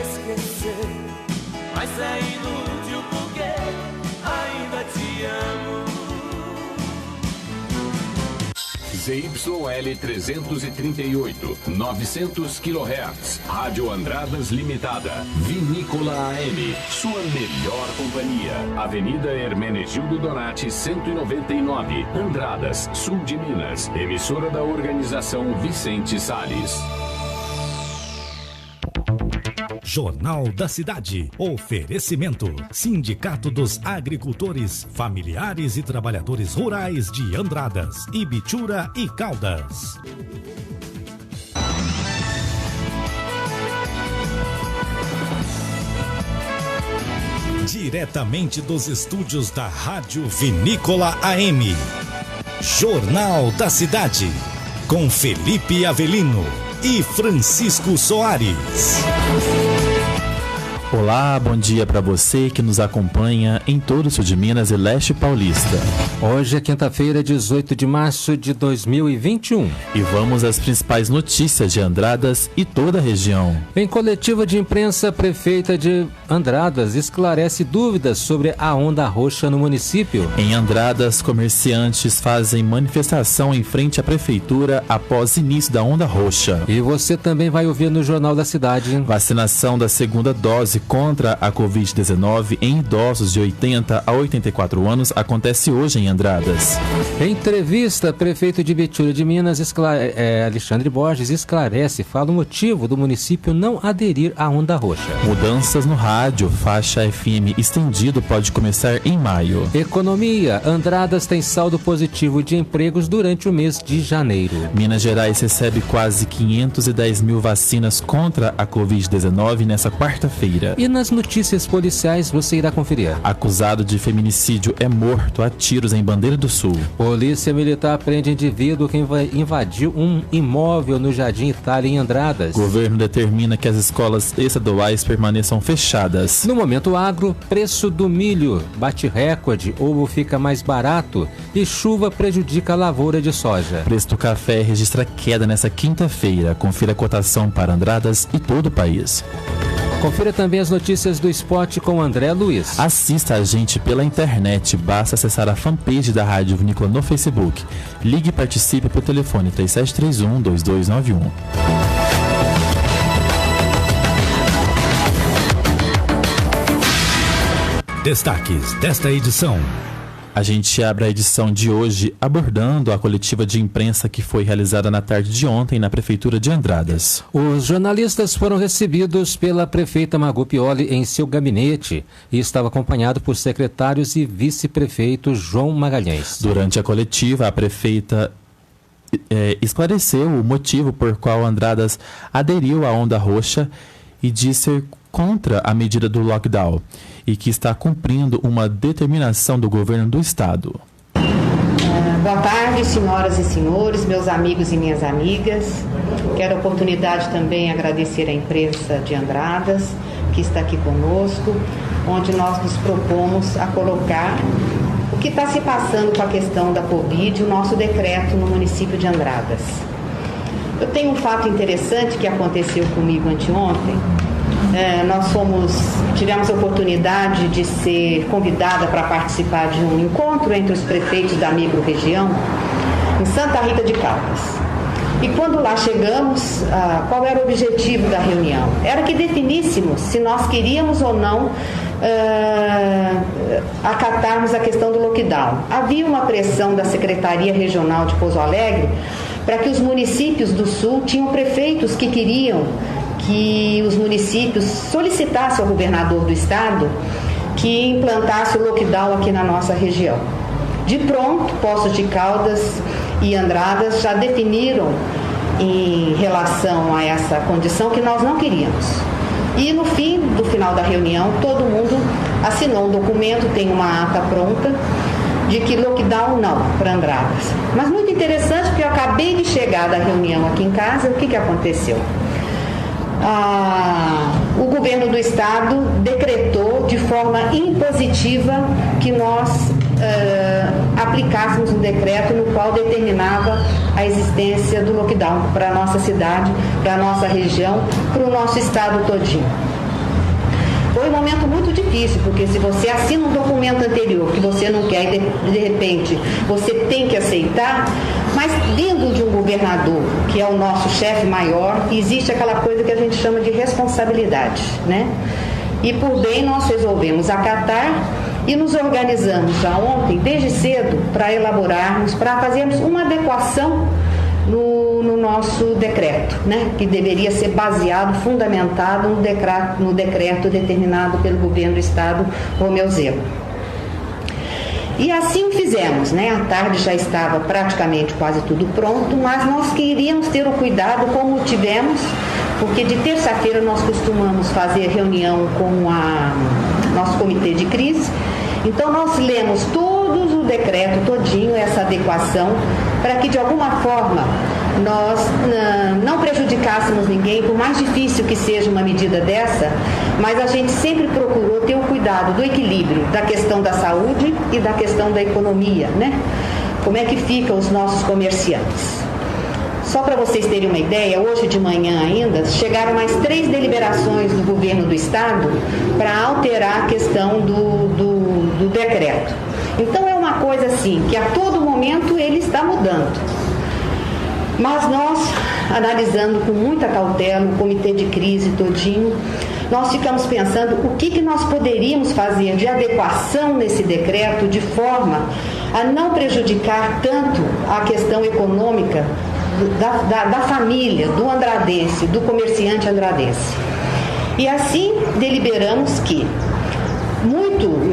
esquecer, mas é inútil porque ainda te amo. ZYL 338, 900 kHz, Rádio Andradas Limitada, Vinícola AM, sua melhor companhia. Avenida Hermenegildo Donati, 199, Andradas, sul de Minas. Emissora da Organização Vicente Salles. Jornal da Cidade. Oferecimento: Sindicato dos Agricultores, Familiares e Trabalhadores Rurais de Andradas, Ibitura e Caldas. Diretamente dos estúdios da Rádio Vinícola AM. Jornal da Cidade. Com Felipe Avelino e Francisco Soares. Olá, bom dia para você que nos acompanha em todo o sul de Minas e leste paulista. Hoje é quinta-feira, 18 de março de 2021. E vamos às principais notícias de Andradas e toda a região. Em coletiva de imprensa, a prefeita de Andradas esclarece dúvidas sobre a onda roxa no município. Em Andradas, comerciantes fazem manifestação em frente à prefeitura após início da onda roxa. E você também vai ouvir no Jornal da Cidade. Vacinação da segunda dose contra a Covid-19 em idosos de 80 a 84 anos acontece hoje em Andradas. Em entrevista, prefeito de Ibitura de Minas, Alexandre Borges, fala o motivo do município não aderir à onda roxa. Mudanças no rádio, faixa FM estendido pode começar em maio. Economia, Andradas tem saldo positivo de empregos durante o mês de janeiro. Minas Gerais recebe quase 510 mil vacinas contra a Covid-19 nessa quarta-feira. E nas notícias policiais você irá conferir. Acusado de feminicídio é morto a tiros em Bandeira do Sul. Polícia Militar prende indivíduo que invadiu um imóvel no Jardim Itália em Andradas. Governo determina que as escolas estaduais permaneçam fechadas. No Momento Agro, preço do milho bate recorde, ovo fica mais barato e chuva prejudica a lavoura de soja. Preço do café registra queda nessa quinta-feira. Confira a cotação para Andradas e todo o país. Confira também as notícias do esporte com André Luiz. Assista a gente pela internet, basta acessar a fanpage da Rádio Vinícola no Facebook. Ligue e participe por telefone 3731-2291. Destaques desta edição. A gente abre a edição de hoje abordando a coletiva de imprensa que foi realizada na tarde de ontem na Prefeitura de Andradas. Os jornalistas foram recebidos pela prefeita Magu Pioli em seu gabinete e estava acompanhado por secretários e vice-prefeito João Magalhães. Durante a coletiva, a prefeita esclareceu o motivo por qual Andradas aderiu à onda roxa e disse ser contra a medida do lockdown e que está cumprindo uma determinação do governo do estado. Boa tarde, senhoras e senhores, meus amigos e minhas amigas. Quero a oportunidade também agradecer à imprensa de Andradas, que está aqui conosco, onde nós nos propomos a colocar o que está se passando com a questão da Covid, o nosso decreto no município de Andradas. Eu tenho um fato interessante que aconteceu comigo anteontem. Nós tivemos a oportunidade de ser convidada para participar de um encontro entre os prefeitos da micro-região em Santa Rita de Caldas. E quando lá chegamos, qual era o objetivo da reunião? Era que definíssemos se nós queríamos ou não acatarmos a questão do lockdown. Havia uma pressão da Secretaria Regional de Pouso Alegre para que os municípios do Sul tinham prefeitos que queriam que os municípios solicitassem ao governador do estado que implantasse o lockdown aqui na nossa região. De pronto, Poços de Caldas e Andradas já definiram em relação a essa condição que nós não queríamos. E no final da reunião, todo mundo assinou um documento, tem uma ata pronta, de que lockdown não, para Andradas. Mas muito interessante, porque eu acabei de chegar da reunião aqui em casa, o que aconteceu? O governo do estado decretou de forma impositiva que nós aplicássemos um decreto no qual determinava a existência do lockdown para a nossa cidade, para a nossa região, para o nosso estado todinho. foi um momento muito difícil, porque se você assina um documento anterior que você não quer e de repente você tem que aceitar, mas vindo de um governador, que é o nosso chefe maior, existe aquela coisa que a gente chama de responsabilidade, né? E por bem nós resolvemos acatar e nos organizamos já ontem, desde cedo, para elaborarmos, para fazermos uma adequação no nosso decreto, né? Que deveria ser baseado, fundamentado no decreto determinado pelo governo do estado, Romeu Zema. E assim o fizemos, né? À tarde já estava praticamente quase tudo pronto, mas nós queríamos ter o cuidado como tivemos, porque de terça-feira nós costumamos fazer reunião com o nosso comitê de crise. Então nós lemos todos o decreto todinho, essa adequação, para que de alguma forma nós não prejudicássemos ninguém, por mais difícil que seja uma medida dessa, mas a gente sempre procurou ter o cuidado do equilíbrio da questão da saúde e da questão da economia, né? Como é que ficam os nossos comerciantes? Só para vocês terem uma ideia, hoje de manhã ainda, chegaram mais 3 deliberações do governo do estado para alterar a questão do decreto. Então é uma coisa assim, que a todo momento ele está mudando. Mas nós, analisando com muita cautela, o comitê de crise todinho, nós ficamos pensando o que nós poderíamos fazer de adequação nesse decreto de forma a não prejudicar tanto a questão econômica da família, do andradense, do comerciante andradense. E assim deliberamos que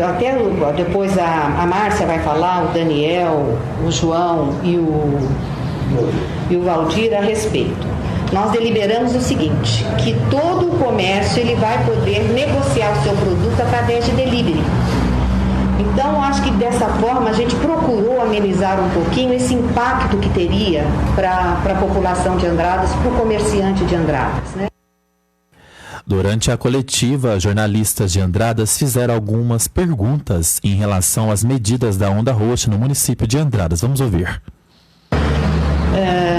até depois a Márcia vai falar, o Daniel, o João e o Valdir a respeito. Nós deliberamos o seguinte, que todo o comércio ele vai poder negociar o seu produto através de delivery. Então, acho que dessa forma a gente procurou amenizar um pouquinho esse impacto que teria para a população de Andradas, para o comerciante de Andradas, né? Durante a coletiva, jornalistas de Andradas fizeram algumas perguntas em relação às medidas da onda roxa no município de Andradas. Vamos ouvir.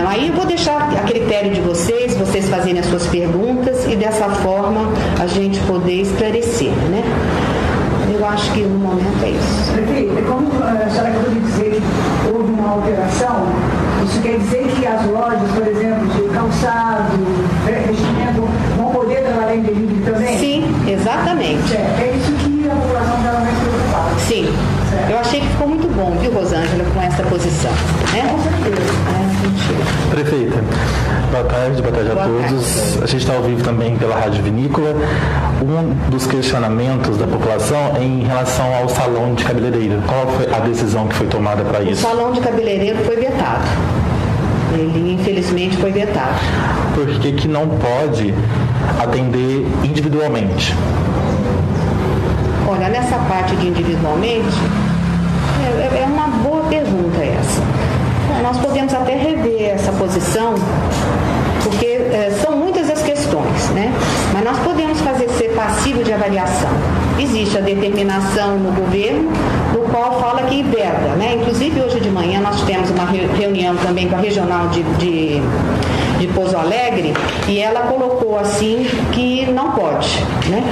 Aí eu vou deixar a critério de vocês fazerem as suas perguntas e dessa forma a gente poder esclarecer, né? Eu acho que no momento é isso. Prefeita, como a senhora acabou de dizer que houve uma alteração, isso quer dizer que as lojas, por exemplo, de calçado, vestimento, vão poder trabalhar em delivery também? Sim, exatamente. É isso que a população estava mais preocupada. Sim. Eu achei que ficou muito bom, viu, Rosângela, com essa posição. Né? Com certeza. Prefeita, boa tarde a todos. Tarde. A gente está ao vivo também pela Rádio Vinícola. Um dos questionamentos da população é em relação ao salão de cabeleireiro. Qual foi a decisão que foi tomada para isso? O salão de cabeleireiro foi vetado. Ele, infelizmente, foi vetado. Por que não pode atender individualmente? Olha, nessa parte de individualmente, é uma boa pergunta essa. Nós podemos até rever essa posição, porque são muitas as questões, né? Mas nós podemos ser passivo de avaliação. Existe a determinação no governo, no qual fala que veda, né? Inclusive, hoje de manhã nós tivemos uma reunião também com a regional de Pouso Alegre, e ela colocou assim que não pode, né?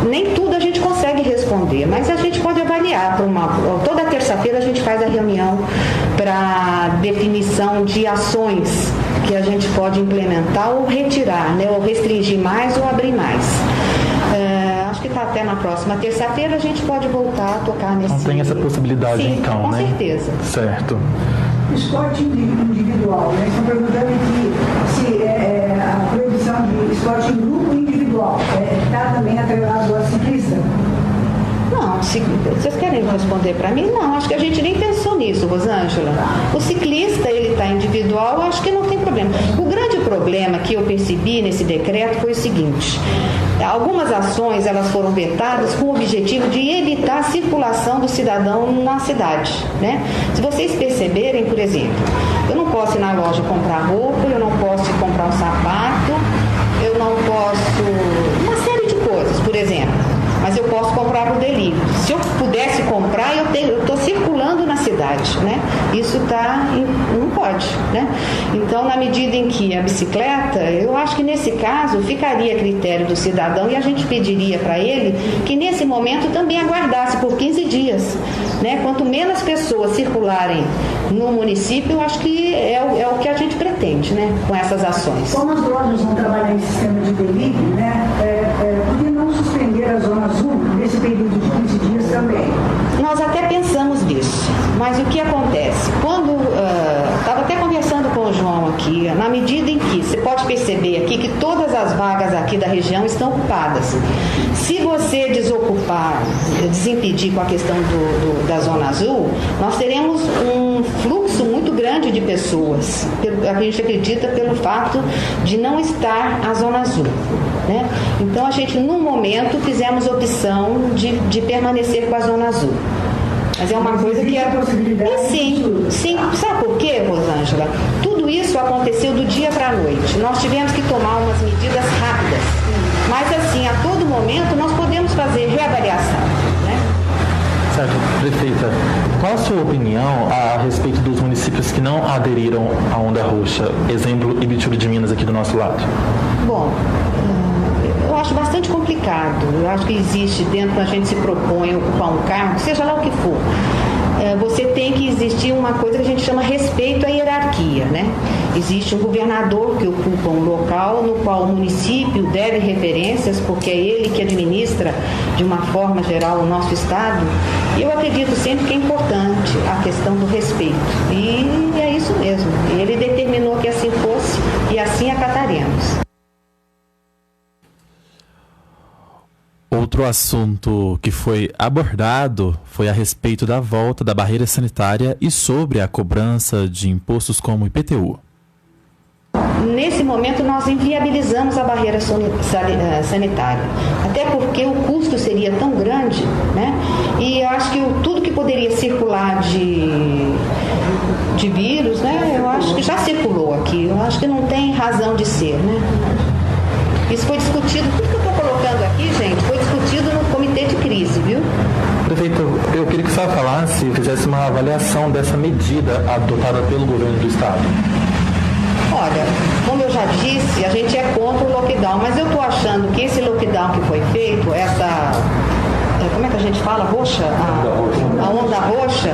Nem tudo a gente consegue responder, mas a gente pode avaliar. Toda terça-feira a gente faz a reunião para definição de ações que a gente pode implementar ou retirar, né? Ou restringir mais ou abrir mais. Acho que está até na próxima terça-feira a gente pode voltar a tocar nesse... Não tem essa possibilidade. Sim, então, com né? certeza. Certo. Esporte individual, né? Estão perguntando se a proibição de esporte em grupo individual está também atrelado ao ciclista? Não, vocês querem responder para mim? Não, acho que a gente nem pensou nisso, Rosângela. O ciclista, ele está individual, acho que não tem problema. O grande problema que eu percebi nesse decreto foi o seguinte: algumas ações elas foram vetadas com o objetivo de evitar a circulação do cidadão na cidade, né? Se vocês perceberem, por exemplo, eu não posso ir na loja comprar roupa, eu não posso ir comprar um sapato, eu não posso... uma série de coisas, por exemplo. Mas eu posso comprar por delivery. Se eu pudesse comprar, eu estou circulando na cidade, né? Isso não pode. pode, né? Então, na medida em que a bicicleta, eu acho que nesse caso ficaria a critério do cidadão e a gente pediria para ele que nesse momento também aguardasse por 15 dias, né? Quanto menos pessoas circularem no município, eu acho que é o que a gente pretende, né? Com essas ações. Como as lojas vão trabalhar em sistema de delivery, né? Por que não suspender a Zona Azul nesse período de 15 dias também? Nós até pensamos nisso, mas o que acontece? Quando estava até conversando com o João aqui, na medida em que você pode perceber aqui que todas as vagas aqui da região estão ocupadas. Se você desimpedir com a questão da Zona Azul, nós teremos um fluxo muito grande de pessoas. A gente acredita pelo fato de não estar a Zona Azul, né? Então a gente, no momento, fizemos opção de permanecer com a Zona Azul. Mas é uma coisa que sim. Sabe por quê, Rosângela? Tudo isso aconteceu do dia para a noite. Nós tivemos que tomar umas medidas rápidas. Mas assim, a todo momento nós podemos fazer reavaliação, né? Certo, prefeita, qual a sua opinião a respeito dos municípios que não aderiram à Onda Roxa? Exemplo, Ibitiúba de Minas aqui do nosso lado. Bom, eu acho bastante complicado. Eu acho que existe, dentro da gente se propõe a ocupar um cargo, seja lá o que for, você tem que existir uma coisa que a gente chama respeito à hierarquia, né? Existe um governador que ocupa um local no qual o município deve referências, porque é ele que administra, de uma forma geral, o nosso estado. E eu acredito sempre que é importante a questão do respeito. E é isso mesmo. Ele determinou que assim fosse e assim acataremos. Outro assunto que foi abordado foi a respeito da volta da barreira sanitária e sobre a cobrança de impostos como IPTU. Nesse momento, nós inviabilizamos a barreira sanitária, até porque o custo seria tão grande, né? E eu acho que tudo que poderia circular de vírus, né? Eu acho que já circulou aqui, eu acho que não tem razão de ser, né? Isso foi discutido, tudo que eu estou colocando aqui, gente, foi discutido no comitê de crise, viu? Prefeito, eu queria que você falasse, fizesse uma avaliação dessa medida adotada pelo governo do estado. Olha, como eu já disse, a gente é contra o lockdown, mas eu estou achando que esse lockdown que foi feito, como é que a gente fala? Roxa? A onda roxa,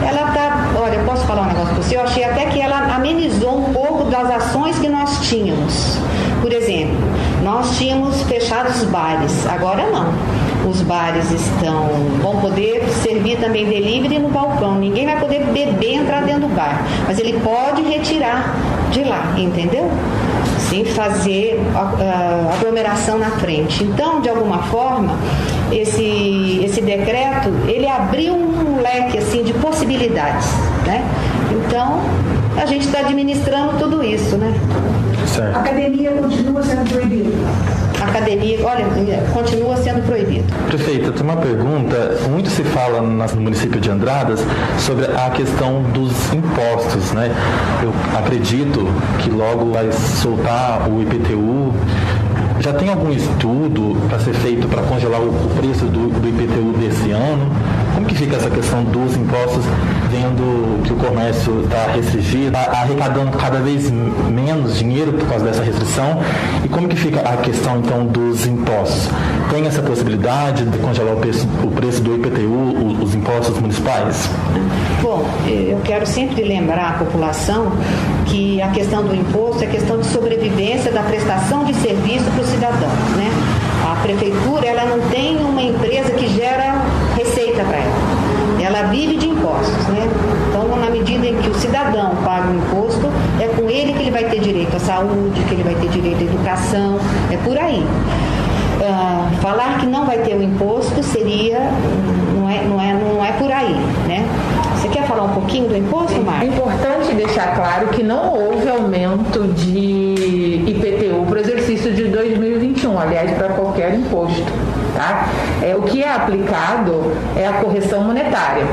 ela está, olha, eu posso falar um negócio para você? Eu achei até que ela amenizou um pouco das ações que nós tínhamos. Por exemplo, nós tínhamos fechado os bares, agora não. Os bares vão poder servir também delivery no balcão. Ninguém vai poder beber, entrar dentro do bar, mas ele pode retirar de lá, entendeu? Sem fazer aglomeração na frente. Então, de alguma forma, esse decreto, ele abriu um leque assim, de possibilidades, né? Então, a gente está administrando tudo isso, né? Certo. A academia continua sendo proibida? A academia, olha, continua sendo proibido. Prefeita, tem uma pergunta. Muito se fala no município de Andradas sobre a questão dos impostos, né? Eu acredito que logo vai soltar o IPTU. Já tem algum estudo para ser feito para congelar o preço do IPTU desse ano? Como que fica essa questão dos impostos, vendo que o comércio está restringido, arrecadando cada vez menos dinheiro por causa dessa restrição? E como que fica a questão, então, dos impostos? Tem essa possibilidade de congelar o preço do IPTU, os impostos municipais? Bom, eu quero sempre lembrar a população que a questão do imposto é questão de sobrevivência da prestação de serviço para o cidadão, né? A prefeitura, ela não tem uma empresa que gera receita para ela. Ela vive de impostos, né? Então, na medida em que o cidadão paga o imposto, é com ele que ele vai ter direito à saúde, que ele vai ter direito à educação, é por aí. Falar que não vai ter o imposto seria, não é por aí, né? Você quer falar um pouquinho do imposto, Marcos? É importante deixar claro que não houve aumento de IPTU para o exercício de 2021, aliás, para qualquer imposto. Tá? O que é aplicado é a correção monetária.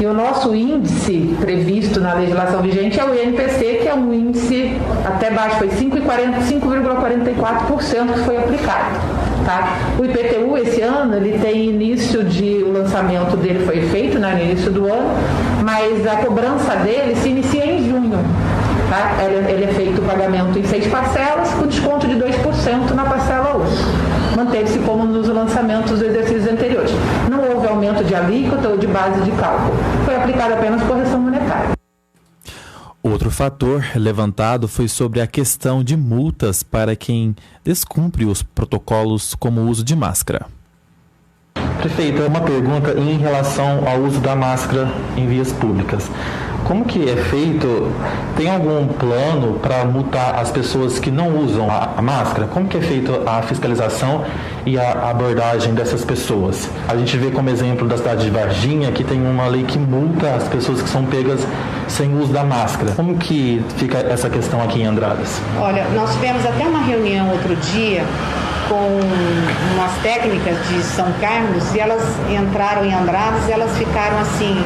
E o nosso índice previsto na legislação vigente é o INPC, que é um índice até baixo, foi 5,44% que foi aplicado. Tá? O IPTU esse ano, ele tem início de, o lançamento dele foi feito, né, no início do ano, mas a cobrança dele se inicia em junho. Tá? Ele é feito o pagamento em 6 parcelas, com desconto de 2% na parcela única. Manteve-se como nos lançamentos dos exercícios anteriores. Não houve aumento de alíquota ou de base de cálculo. Foi aplicada apenas correção monetária. Outro fator levantado foi sobre a questão de multas para quem descumpre os protocolos como o uso de máscara. Prefeita, uma pergunta em relação ao uso da máscara em vias públicas. Como que é feito? Tem algum plano para multar as pessoas que não usam a máscara? Como que é feito a fiscalização e a abordagem dessas pessoas? A gente vê como exemplo da cidade de Varginha, que tem uma lei que multa as pessoas que são pegas sem uso da máscara. Como que fica essa questão aqui em Andradas? Olha, nós tivemos até uma reunião outro dia com umas técnicas de São Carlos e elas entraram em Andradas e elas ficaram assim,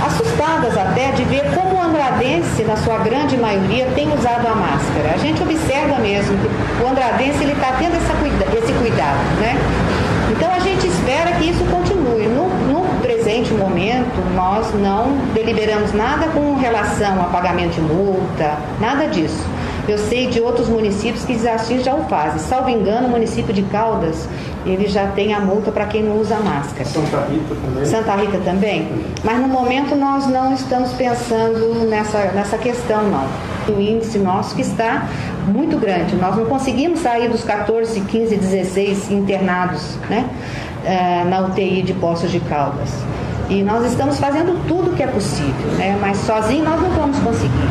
assustadas até de ver como o andradense, na sua grande maioria, tem usado a máscara. A gente observa mesmo que o andradense está tendo esse cuidado, né? Então a gente espera que isso continue. No presente momento, nós não deliberamos nada com relação a pagamento de multa, nada disso. Eu sei de outros municípios que assim já o fazem. Salvo engano, o município de Caldas, ele já tem a multa para quem não usa máscara. Santa Rita também. Santa Rita também? Mas no momento nós não estamos pensando nessa questão, não. O índice nosso que está muito grande. Nós não conseguimos sair dos 14, 15, 16 internados, né, na UTI de Poços de Caldas. E nós estamos fazendo tudo que é possível, né, mas sozinho nós não vamos conseguir.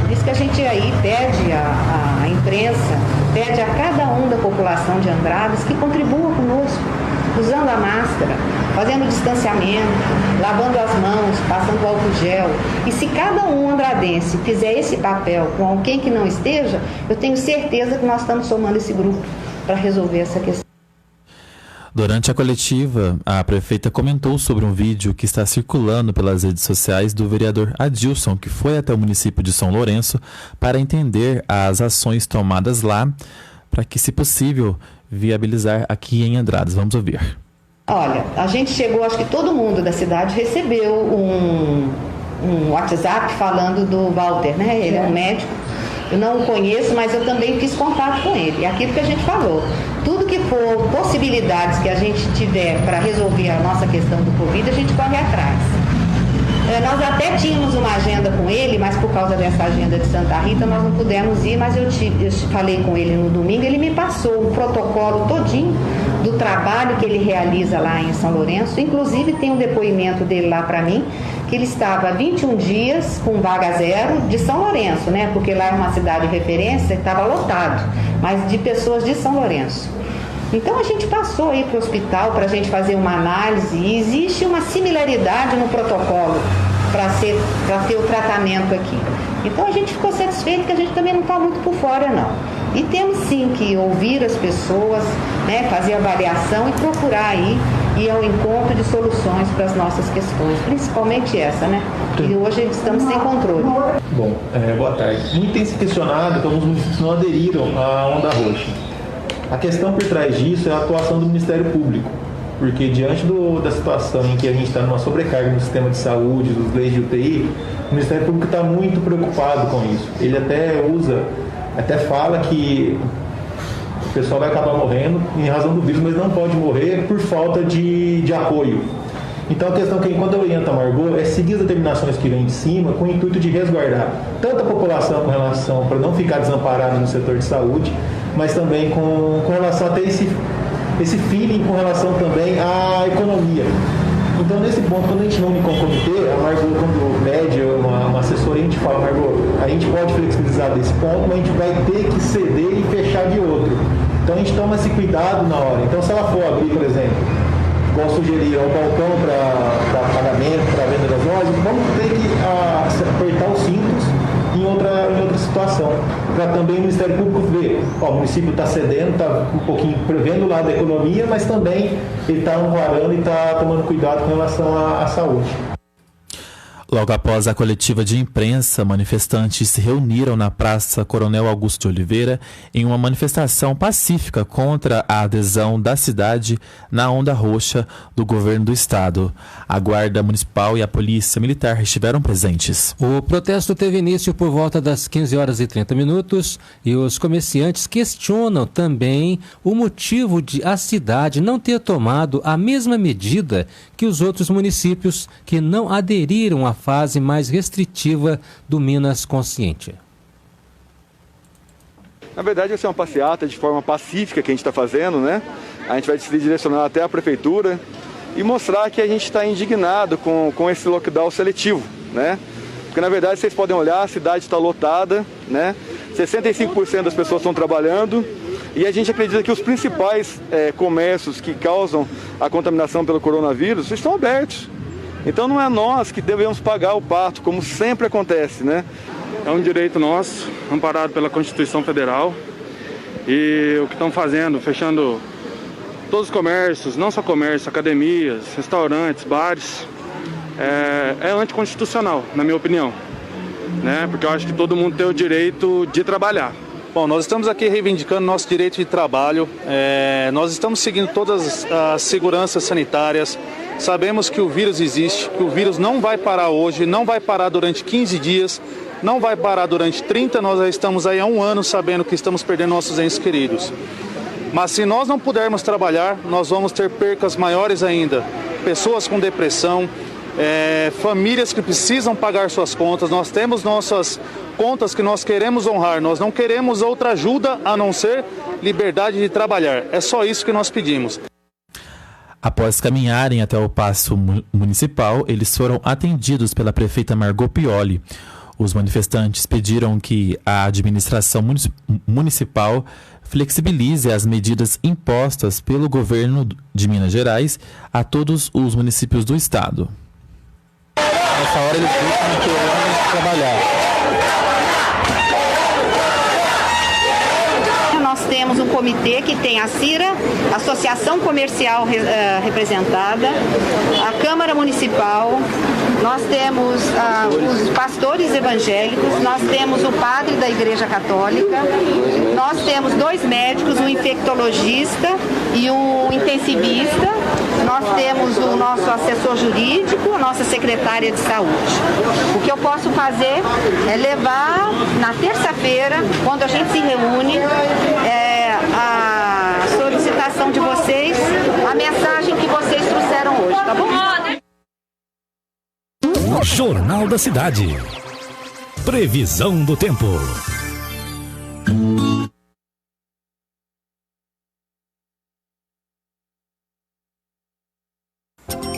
Por isso que a gente aí pede à imprensa, pede a cada um da população de Andradas que contribua conosco, usando a máscara, fazendo distanciamento, lavando as mãos, passando álcool gel. E se cada um andradense fizer esse papel com alguém que não esteja, eu tenho certeza que nós estamos somando esse grupo para resolver essa questão. Durante a coletiva, a prefeita comentou sobre um vídeo que está circulando pelas redes sociais do vereador Adilson, que foi até o município de São Lourenço para entender as ações tomadas lá, para que, se possível, viabilizar aqui em Andradas. Vamos ouvir. Olha, a gente chegou, acho que todo mundo da cidade recebeu um WhatsApp falando do Walter, né? Ele é um médico. Eu não o conheço, mas eu também fiz contato com ele. É aquilo que a gente falou. Tudo que for possibilidades que a gente tiver para resolver a nossa questão do Covid, a gente corre atrás. Nós até tínhamos uma agenda com ele, mas por causa dessa agenda de Santa Rita nós não pudemos ir, mas eu falei com ele no domingo, ele me passou o protocolo todinho do trabalho que ele realiza lá em São Lourenço. Inclusive tem um depoimento dele lá para mim, que ele estava há 21 dias com vaga zero de São Lourenço, né? Porque lá é uma cidade de referência, estava lotado, mas de pessoas de São Lourenço. Então a gente passou aí para o hospital para a gente fazer uma análise e existe uma similaridade no protocolo para ter o tratamento aqui. Então a gente ficou satisfeito que a gente também não está muito por fora, não. E temos sim que ouvir as pessoas, né, fazer avaliação e procurar aí ir ao encontro de soluções para as nossas questões, principalmente essa, né? E hoje estamos sem controle. Bom, boa tarde. Muito tem se questionado que alguns municípios não aderiram à onda roxa. A questão por trás disso é a atuação do Ministério Público, porque diante da situação em que a gente está numa sobrecarga no sistema de saúde, dos leis de UTI, o Ministério Público está muito preocupado com isso. Ele até fala que o pessoal vai acabar morrendo em razão do vírus, mas não pode morrer por falta de apoio. Então a questão que enquanto orienta a Margot é seguir as determinações que vêm de cima com o intuito de resguardar tanto a população com relação para não ficar desamparada no setor de saúde, mas também com relação a ter esse feeling com relação também à economia. Então nesse ponto, quando a gente não une com o comitê, a Margot, quando mede uma assessoria, a gente fala, Margot, a gente pode flexibilizar desse ponto, mas a gente vai ter que ceder e fechar de outro. Então a gente toma esse cuidado na hora. Então se ela for abrir, por exemplo, igual sugerir um balcão para pagamento, para venda das lojas, vamos ter que apertar os cintos em outra situação, para também o Ministério Público ver, o município está cedendo, está um pouquinho prevendo o lado da economia, mas também ele está amparando e está tomando cuidado com relação à saúde. Logo após a coletiva de imprensa, manifestantes se reuniram na Praça Coronel Augusto de Oliveira em uma manifestação pacífica contra a adesão da cidade na onda roxa do governo do estado. A Guarda Municipal e a Polícia Militar estiveram presentes. O protesto teve início por volta das 15 horas e 30 minutos e os comerciantes questionam também o motivo de a cidade não ter tomado a mesma medida que os outros municípios que não aderiram à fase mais restritiva do Minas Consciente. Na verdade, essa é uma passeata de forma pacífica que a gente está fazendo, né? A gente vai se direcionar até a prefeitura e mostrar que a gente está indignado com esse lockdown seletivo, né? Porque, na verdade, vocês podem olhar, a cidade está lotada, né? 65% das pessoas estão trabalhando e a gente acredita que os principais comércios que causam a contaminação pelo coronavírus estão abertos. Então não é nós que devemos pagar o pato, como sempre acontece, né? É um direito nosso, amparado pela Constituição Federal. E o que estão fazendo, fechando todos os comércios, não só comércio, academias, restaurantes, bares, é anticonstitucional, na minha opinião, né? Porque eu acho que todo mundo tem o direito de trabalhar. Bom, nós estamos aqui reivindicando nosso direito de trabalho, nós estamos seguindo todas as seguranças sanitárias, sabemos que o vírus existe, que o vírus não vai parar hoje, não vai parar durante 15 dias, não vai parar durante 30, nós já estamos aí há 1 ano sabendo que estamos perdendo nossos entes queridos. Mas se nós não pudermos trabalhar, nós vamos ter percas maiores ainda, pessoas com depressão, famílias que precisam pagar suas contas, nós temos nossas contas que nós queremos honrar, nós não queremos outra ajuda a não ser liberdade de trabalhar, é só isso que nós pedimos. Após caminharem até o Paço Municipal, eles foram atendidos pela prefeita Margot Pioli. Os manifestantes pediram que a administração municipal flexibilize as medidas impostas pelo governo de Minas Gerais a todos os municípios do estado. Nessa hora eles estão querendo trabalhar. Nós temos um comitê que tem a CIRA, a Associação Comercial representada, a Câmara Municipal, nós temos os pastores evangélicos, nós temos o padre da Igreja Católica, nós temos 2 médicos, um infectologista e um intensivista, nós temos o nosso assessor jurídico, a nossa secretária de saúde. O que eu posso fazer é levar na terça-feira, quando a gente se reúne, a solicitação de vocês, a mensagem que vocês trouxeram hoje, tá bom? Jornal da Cidade. Previsão do tempo.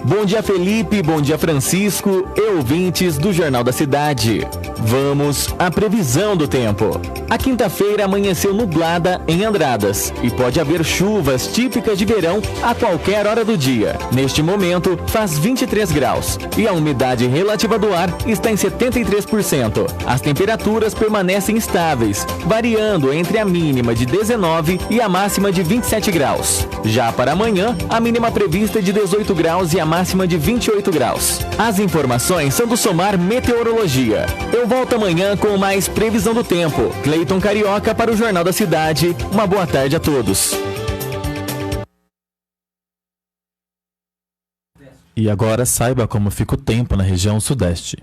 Bom dia, Felipe, bom dia, Francisco e ouvintes do Jornal da Cidade. Vamos à previsão do tempo. A quinta-feira amanheceu nublada em Andradas e pode haver chuvas típicas de verão a qualquer hora do dia. Neste momento, faz 23 graus e a umidade relativa do ar está em 73%. As temperaturas permanecem estáveis, variando entre a mínima de 19 e a máxima de 27 graus. Já para amanhã, a mínima prevista é de 18 graus e a máxima de 28 graus. As informações são do Somar Meteorologia. Eu volto amanhã com mais previsão do tempo. Cleiton Carioca para o Jornal da Cidade. Uma boa tarde a todos. E agora saiba como fica o tempo na região sudeste.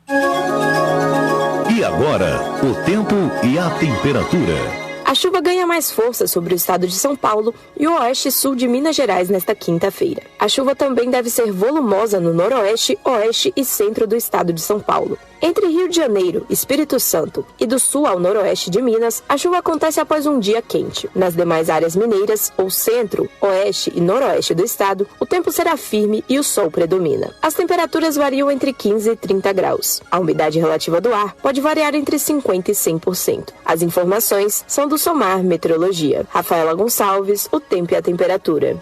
E agora, o tempo e a temperatura. A chuva ganha mais força sobre o estado de São Paulo e o oeste e sul de Minas Gerais nesta quinta-feira. A chuva também deve ser volumosa no noroeste, oeste e centro do estado de São Paulo. Entre Rio de Janeiro, Espírito Santo e do sul ao noroeste de Minas, a chuva acontece após um dia quente. Nas demais áreas mineiras, ou centro, oeste e noroeste do estado, o tempo será firme e o sol predomina. As temperaturas variam entre 15 e 30 graus. A umidade relativa do ar pode variar entre 50% e 100%. As informações são do Somar Meteorologia. Rafaela Gonçalves, o tempo e a temperatura.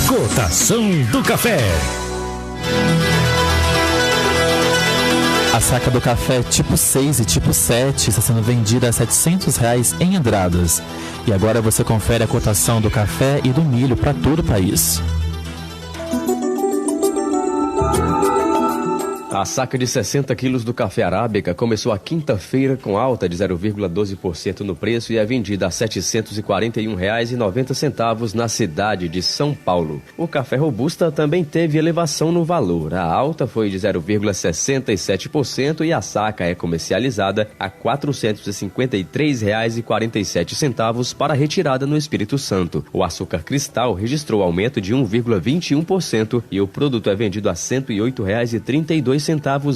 Cotação do café. A saca do café tipo 6 e tipo 7 está sendo vendida a R$ 700 em Andradas. E agora você confere a cotação do café e do milho para todo o país. A saca de 60 quilos do café arábica começou a quinta-feira com alta de 0,12% no preço e é vendida a R$ 741,90 na cidade de São Paulo. O café robusta também teve elevação no valor. A alta foi de 0,67% e a saca é comercializada a R$ 453,47 para retirada no Espírito Santo. O açúcar cristal registrou aumento de 1,21% e o produto é vendido a R$ 108,32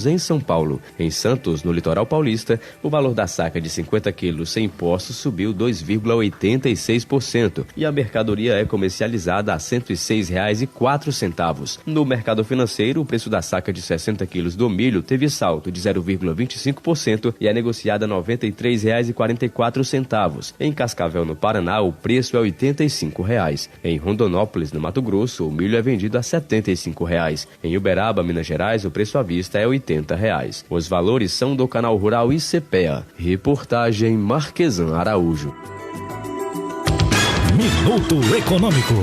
em São Paulo. Em Santos, no litoral paulista, o valor da saca de 50 quilos sem impostos subiu 2,86% e a mercadoria é comercializada a R$ 106,04. No mercado financeiro, o preço da saca de 60 quilos do milho teve salto de 0,25% e é negociada a R$ 93,44. Em Cascavel, no Paraná, o preço é R$ 85. Em Rondonópolis, no Mato Grosso, o milho é vendido a R$ 75. Em Uberaba, Minas Gerais, o preço à vista é R$ 80. Os valores são do Canal Rural ICPEA. Reportagem Marquesan Araújo. Minuto Econômico.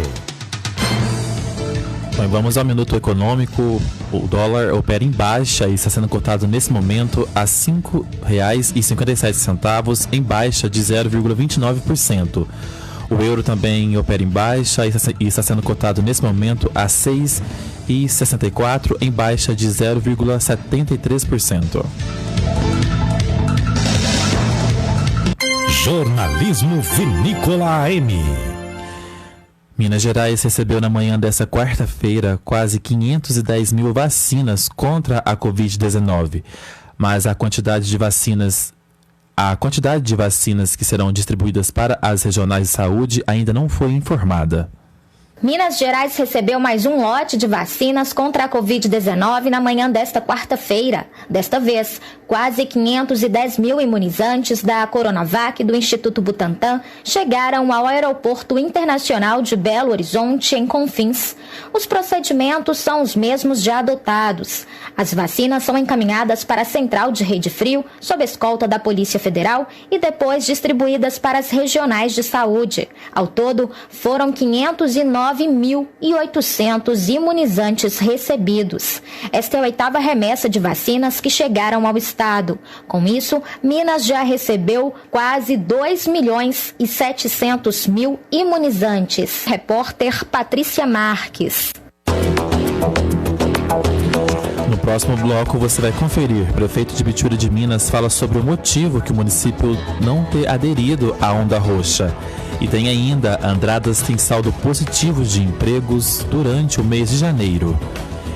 Bom, vamos ao Minuto Econômico. O dólar opera em baixa e está sendo cotado nesse momento a R$ 5,57, em baixa de 0,29%. O euro também opera em baixa e está sendo cotado nesse momento a R$ 6,64, em baixa de 0,73%. Jornalismo Vinícola AM. Minas Gerais recebeu na manhã desta quarta-feira quase 510 mil vacinas contra a Covid-19, mas a quantidade de vacinas que serão distribuídas para as regionais de saúde ainda não foi informada. Minas Gerais recebeu mais um lote de vacinas contra a Covid-19 na manhã desta quarta-feira. Desta vez, quase 510 mil imunizantes da Coronavac do Instituto Butantan chegaram ao Aeroporto Internacional de Belo Horizonte, em Confins. Os procedimentos são os mesmos já adotados. As vacinas são encaminhadas para a Central de Rede Frio, sob escolta da Polícia Federal, e depois distribuídas para as regionais de saúde. Ao todo, foram 509.800 imunizantes recebidos. Esta é a 8ª remessa de vacinas que chegaram ao estado. Com isso, Minas já recebeu quase 2.700.000 imunizantes. Repórter Patrícia Marques. No próximo bloco você vai conferir. O prefeito de Bitura de Minas fala sobre o motivo que o município não ter aderido à Onda Roxa. E tem ainda, Andradas tem saldo positivo de empregos durante o mês de janeiro.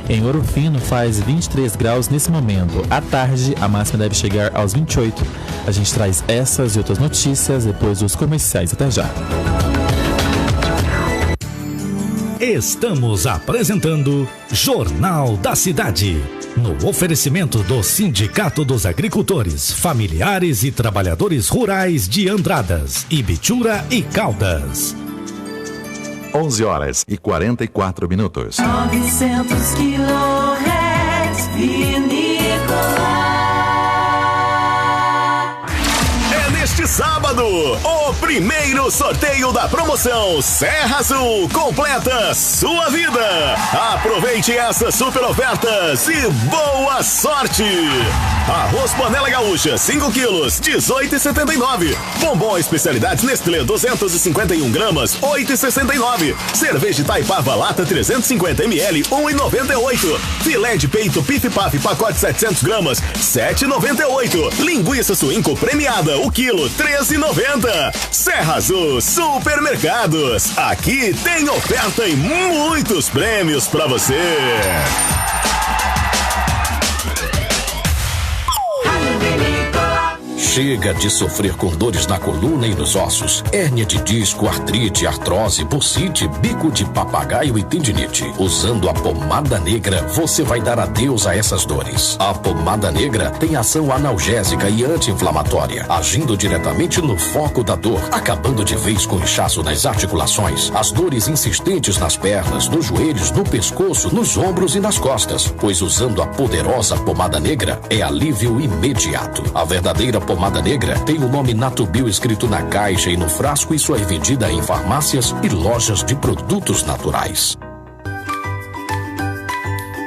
Em Ouro Fino faz 23 graus nesse momento. À tarde, a máxima deve chegar aos 28. A gente traz essas e outras notícias depois dos comerciais. Até já. Estamos apresentando Jornal da Cidade, no oferecimento do Sindicato dos Agricultores, Familiares e Trabalhadores Rurais de Andradas, Ibitura e Caldas. 11h44. 900 kHz, Vinícola. Neste sábado, o primeiro sorteio da promoção Serra Azul completa sua vida. Aproveite essas super ofertas e boa sorte! Arroz Panela Gaúcha, 5 quilos, 18,79. Bombom Especialidades Nestlé, 251 gramas, 8,69. Cerveja Itaipava Lata, 350 ml, 1,98. Filé de peito Pif Paf, pacote 700 gramas, 7,98. Linguiça Suinco premiada, o quilo, 13,90. Serra Azul Supermercados. Aqui tem oferta e muitos prêmios pra você. Chega de sofrer com dores na coluna e nos ossos, hérnia de disco, artrite, artrose, bursite, bico de papagaio e tendinite. Usando a pomada negra, você vai dar adeus a essas dores. A pomada negra tem ação analgésica e anti-inflamatória, agindo diretamente no foco da dor, acabando de vez com o inchaço nas articulações, as dores insistentes nas pernas, nos joelhos, no pescoço, nos ombros e nas costas, pois usando a poderosa pomada negra é alívio imediato. A verdadeira pomada negra tem o nome Natubio escrito na caixa e no frasco e só é vendida em farmácias e lojas de produtos naturais.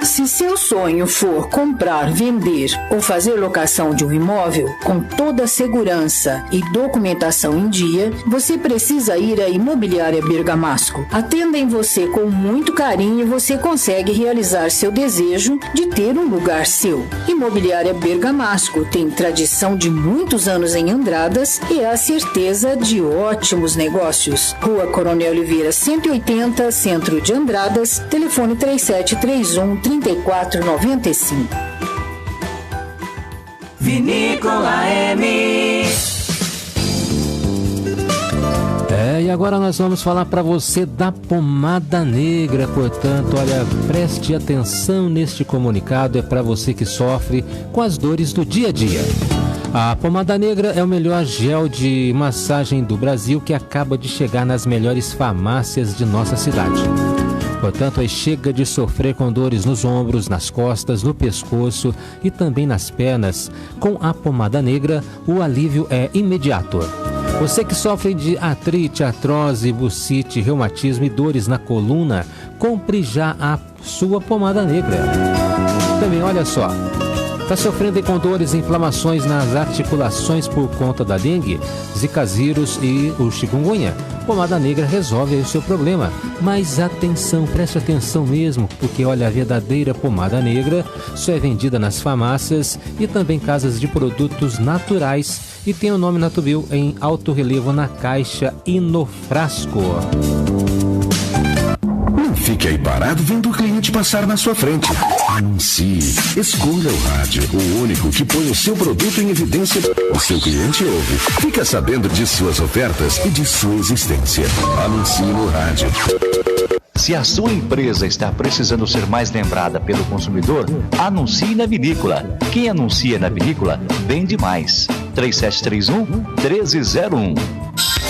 Se seu sonho for comprar, vender ou fazer locação de um imóvel com toda a segurança e documentação em dia, você precisa ir à Imobiliária Bergamasco. Atendem você com muito carinho e você consegue realizar seu desejo de ter um lugar seu. Imobiliária Bergamasco tem tradição de muitos anos em Andradas e a certeza de ótimos negócios. Rua Coronel Oliveira 180, Centro de Andradas, telefone 3731-3495. Vinícola M. E agora nós vamos falar para você da pomada negra. Portanto, olha, preste atenção neste comunicado, é para você que sofre com as dores do dia a dia. A pomada negra é o melhor gel de massagem do Brasil que acaba de chegar nas melhores farmácias de nossa cidade. Portanto, aí chega de sofrer com dores nos ombros, nas costas, no pescoço e também nas pernas. Com a pomada negra, o alívio é imediato. Você que sofre de artrite, artrose, bursite, reumatismo e dores na coluna, compre já a sua pomada negra. Também, olha só, está sofrendo com dores e inflamações nas articulações por conta da dengue, zika vírus e o chikungunya? Pomada negra resolve o seu problema. Mas atenção, preste atenção mesmo, porque olha, a verdadeira pomada negra só é vendida nas farmácias e também casas de produtos naturais e tem o nome Natubio em alto relevo na caixa e no frasco. Não fique aí parado vendo o cliente passar na sua frente. Anuncie. Escolha o rádio, o único que põe o seu produto em evidência. O seu cliente ouve. Fica sabendo de suas ofertas e de sua existência. Anuncie no rádio. Se a sua empresa está precisando ser mais lembrada pelo consumidor, anuncie na Vinícola. Quem anuncia na Vinícola, vende mais. 3731-1301.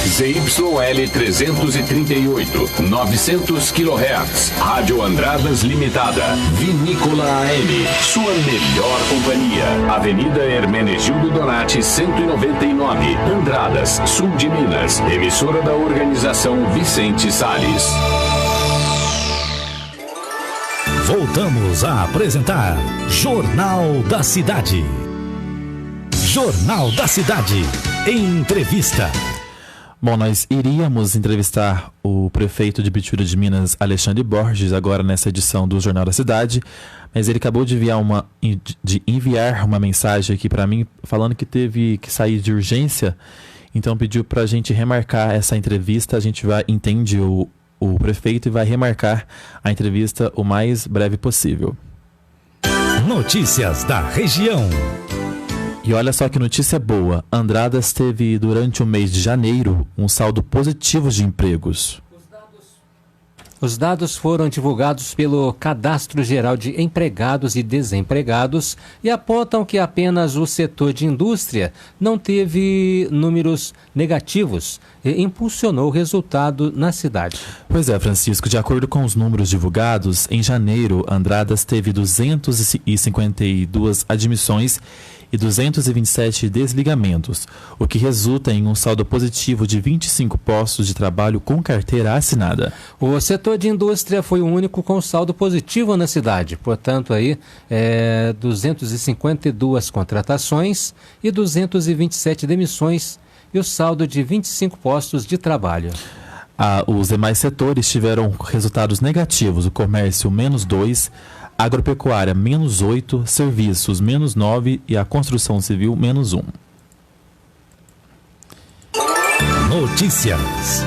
ZYL 338, 900 kHz, Rádio Andradas Limitada, Vinícola AM, sua melhor companhia, Avenida Hermenegildo Donati 199, Andradas, Sul de Minas, emissora da organização Vicente Salles. Voltamos a apresentar Jornal da Cidade. Jornal da Cidade, entrevista. Bom, nós iríamos entrevistar o prefeito de Bitura de Minas, Alexandre Borges, agora nessa edição do Jornal da Cidade, mas ele acabou de enviar uma mensagem aqui para mim, falando que teve que sair de urgência, então pediu para a gente remarcar essa entrevista. A gente entende o prefeito e vai remarcar a entrevista o mais breve possível. Notícias da região. E olha só que notícia boa, Andradas teve durante o mês de janeiro um saldo positivo de empregos. Os dados foram divulgados pelo Cadastro Geral de Empregados e Desempregados e apontam que apenas o setor de indústria não teve números negativos e impulsionou o resultado na cidade. Pois é, Francisco, de acordo com os números divulgados, em janeiro, Andradas teve 252 admissões e 227 desligamentos, o que resulta em um saldo positivo de 25 postos de trabalho com carteira assinada. O setor de indústria foi o único com saldo positivo na cidade, portanto aí 252 contratações e 227 demissões e o saldo de 25 postos de trabalho. Os demais setores tiveram resultados negativos, o comércio -2, agropecuária -8, serviços -9 e a construção civil -1. Notícias.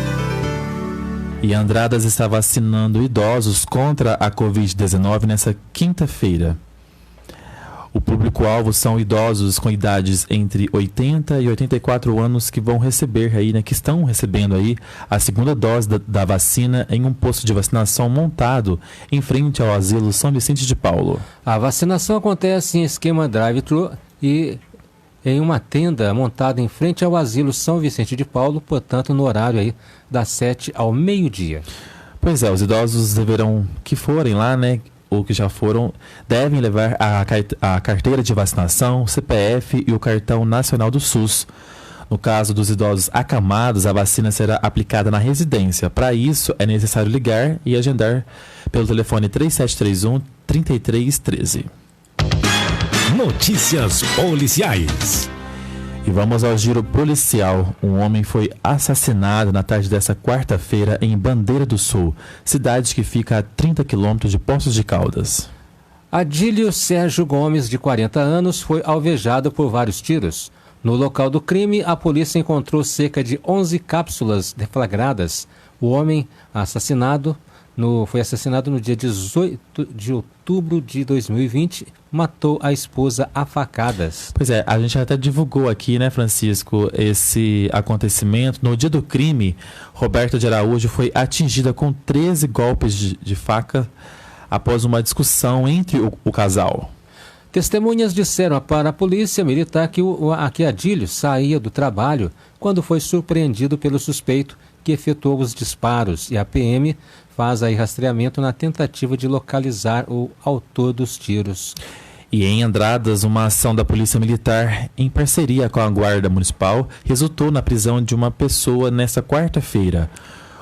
E Andradas está vacinando idosos contra a Covid-19 nessa quinta-feira. O público-alvo são idosos com idades entre 80 e 84 anos que vão receber aí, né, que estão recebendo aí a segunda dose da vacina em um posto de vacinação montado em frente ao asilo São Vicente de Paulo. A vacinação acontece em esquema drive-thru e em uma tenda montada em frente ao asilo São Vicente de Paulo, portanto no horário aí das 7 ao meio-dia. Pois é, os idosos deverão, que forem lá, né, ou que já foram, devem levar a carteira de vacinação, CPF e o cartão nacional do SUS. No caso dos idosos acamados, a vacina será aplicada na residência. Para isso, é necessário ligar e agendar pelo telefone 3731-3313. Notícias policiais. E vamos ao giro policial. Um homem foi assassinado na tarde dessa quarta-feira em Bandeira do Sul, cidade que fica a 30 quilômetros de Poços de Caldas. Adílio Sérgio Gomes, de 40 anos, foi alvejado por vários tiros. No local do crime, a polícia encontrou cerca de 11 cápsulas deflagradas. O homem foi assassinado no dia 18 de outubro de 2020, matou a esposa a facadas. Pois é, a gente até divulgou aqui, né, Francisco, esse acontecimento. No dia do crime, Roberta de Araújo foi atingida com 13 golpes de faca após uma discussão entre o casal. Testemunhas disseram para a polícia militar que Adílio saía do trabalho quando foi surpreendido pelo suspeito que efetuou os disparos, e a PM faz aí rastreamento na tentativa de localizar o autor dos tiros. E em Andradas, uma ação da Polícia Militar, em parceria com a Guarda Municipal, resultou na prisão de uma pessoa nesta quarta-feira.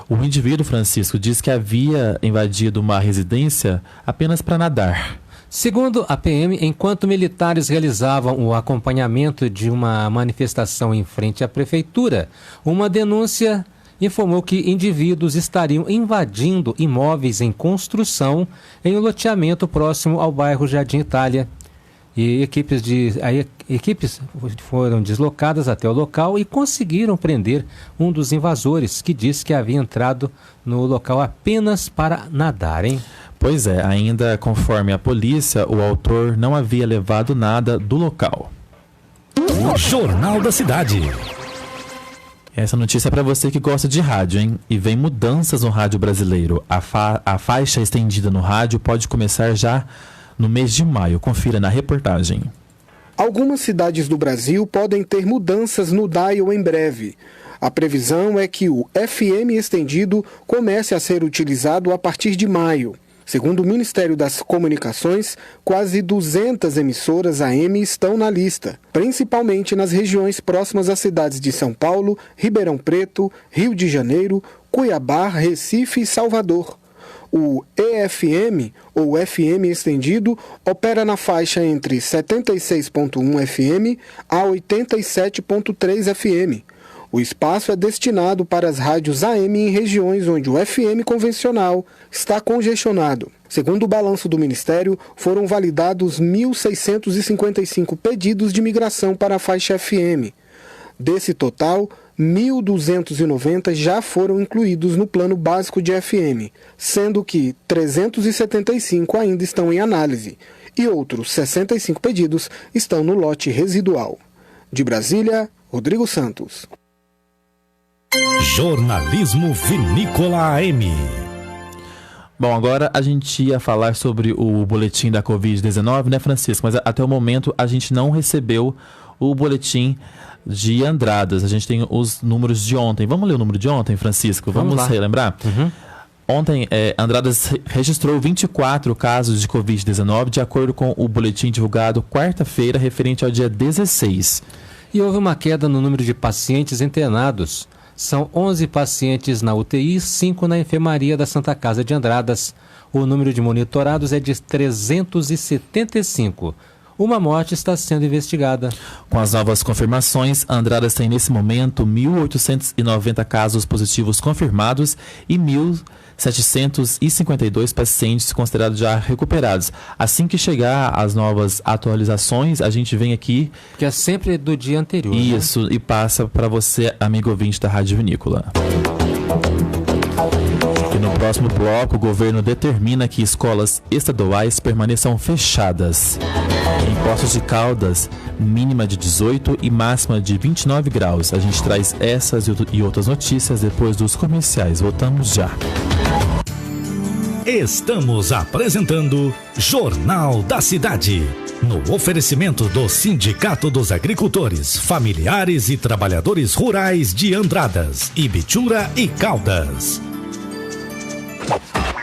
O indivíduo, Francisco, diz que havia invadido uma residência apenas para nadar. Segundo a PM, enquanto militares realizavam o acompanhamento de uma manifestação em frente à prefeitura, uma denúncia informou que indivíduos estariam invadindo imóveis em construção em um loteamento próximo ao bairro Jardim Itália. E equipes foram deslocadas até o local e conseguiram prender um dos invasores, que disse que havia entrado no local apenas para nadar, hein? Pois é, ainda conforme a polícia, o autor não havia levado nada do local. Jornal da Cidade. Essa notícia é para você que gosta de rádio, hein? E vem mudanças no rádio brasileiro. A faixa estendida no rádio pode começar já no mês de maio. Confira na reportagem. Algumas cidades do Brasil podem ter mudanças no dial em breve. A previsão é que o FM estendido comece a ser utilizado a partir de maio. Segundo o Ministério das Comunicações, quase 200 emissoras AM estão na lista, principalmente nas regiões próximas às cidades de São Paulo, Ribeirão Preto, Rio de Janeiro, Cuiabá, Recife e Salvador. O EFM, ou FM estendido, opera na faixa entre 76.1 FM a 87.3 FM. O espaço é destinado para as rádios AM em regiões onde o FM convencional está congestionado. Segundo o balanço do Ministério, foram validados 1.655 pedidos de migração para a faixa FM. Desse total, 1.290 já foram incluídos no plano básico de FM, sendo que 375 ainda estão em análise e outros 65 pedidos estão no lote residual. De Brasília, Rodrigo Santos. Jornalismo Vinícola AM. Bom, agora a gente ia falar sobre o boletim da Covid-19, né, Francisco? Mas até o momento a gente não recebeu o boletim de Andradas. A gente tem os números de ontem. Vamos ler o número de ontem, Francisco? Vamos relembrar? Uhum. Ontem, Andradas registrou 24 casos de Covid-19, de acordo com o boletim divulgado quarta-feira, referente ao dia 16. E houve uma queda no número de pacientes internados. São 11 pacientes na UTI e 5 na enfermaria da Santa Casa de Andradas. O número de monitorados é de 375. Uma morte está sendo investigada. Com as novas confirmações, Andradas tem nesse momento 1.890 casos positivos confirmados e 1.752 pacientes considerados já recuperados. Assim que chegar as novas atualizações, a gente vem aqui... Que é sempre do dia anterior. Isso, né? E passa para você, amigo ouvinte da Rádio Vinícola. E no próximo bloco, o governo determina que escolas estaduais permaneçam fechadas. Em Poços de Caldas, mínima de 18 e máxima de 29 graus. A gente traz essas e outras notícias depois dos comerciais. Voltamos já. Estamos apresentando Jornal da Cidade, no oferecimento do Sindicato dos Agricultores, Familiares e Trabalhadores Rurais de Andradas, Ibitura e Caldas.